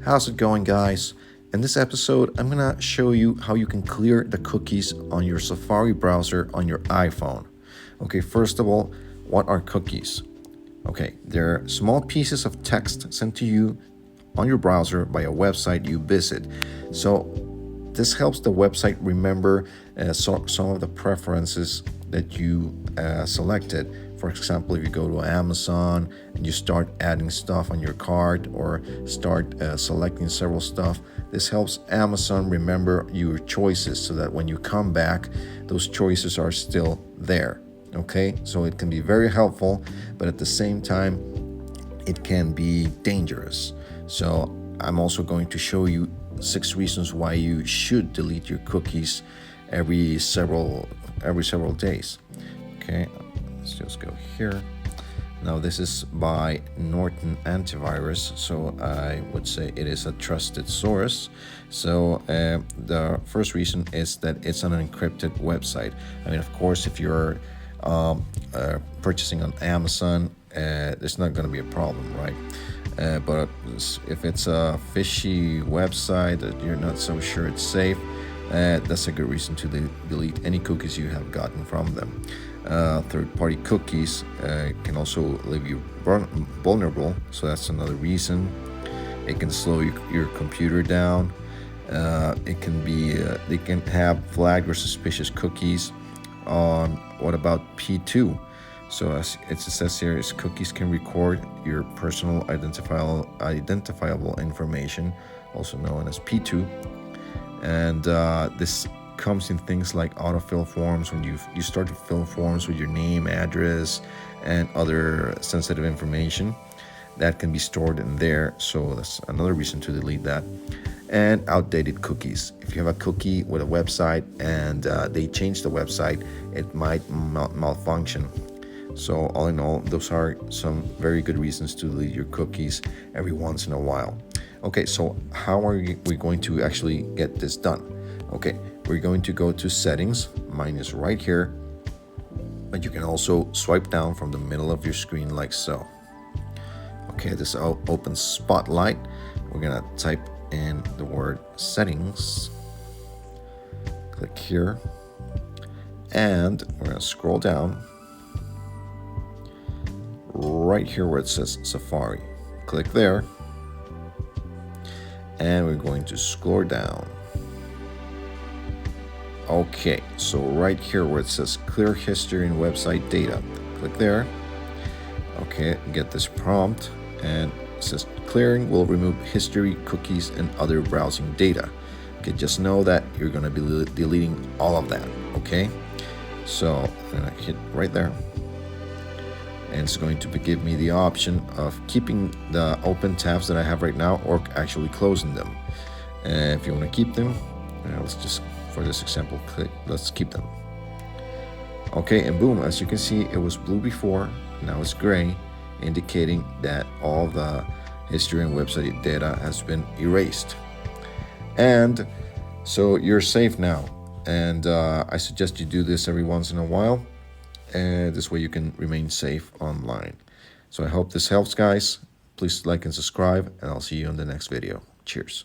How's it going, guys? In this episode, I'm gonna show you how you can clear the cookies on your Safari browser on your iPhone. Okay, first of all, what are cookies? Okay, they're small pieces of text sent to you on your browser by a website you visit. So this helps the website remember some of the preferences that you selected. For example, if you go to Amazon and you start adding stuff on your cart or start selecting several stuff, this helps Amazon remember your choices so that when you come back, those choices are still there. Okay, so it can be very helpful, but at the same time, it can be dangerous. So I'm also going to show you 6 reasons why you should delete your cookies every several days. Okay, let's just go here. Now this is by Norton Antivirus, so I would say it is a trusted source. So the first reason is that it's an encrypted website. I mean, of course, if you're purchasing on Amazon, there's not going to be a problem, right? But if it's a fishy website that you're not so sure it's safe, that's a good reason to delete any cookies you have gotten from them. Third-party cookies can also leave you vulnerable, so that's another reason. It can slow your computer down. It can be they can have flagged or suspicious cookies. What about P2? So as it says here, is cookies can record your personal identifiable information, also known as P2, and this comes in things like autofill forms. When you start to fill forms with your name, address, and other sensitive information, that can be stored in there. So that's another reason to delete that. And outdated cookies. If you have a cookie with a website and they change the website, it might malfunction. So all in all, those are some very good reasons to delete your cookies every once in a while. Okay, so how are we going to actually get this done? Okay, we're going to go to settings. Mine is right here, but you can also swipe down from the middle of your screen like so. Okay, this opens Spotlight. We're gonna type in the word settings. Click here, and we're gonna scroll down right here where it says Safari. Click there, and we're going to scroll down. Okay, so right here where it says clear history and website data, click there. Okay, get this prompt, and it says clearing will remove history, cookies, and other browsing data. Okay, just know that you're going to be deleting all of that. Okay, so I'm going to hit right there, and it's going to give me the option of keeping the open tabs that I have right now or actually closing them. And if you want to keep them, let's just, for this example, let's keep them. Okay, and boom, as you can see, it was blue before, now it's gray, indicating that all the history and website data has been erased. And so you're safe now. And I suggest you do this every once in a while. And this way you can remain safe online. So I hope this helps, guys. Please like and subscribe, and I'll see you in the next video. Cheers.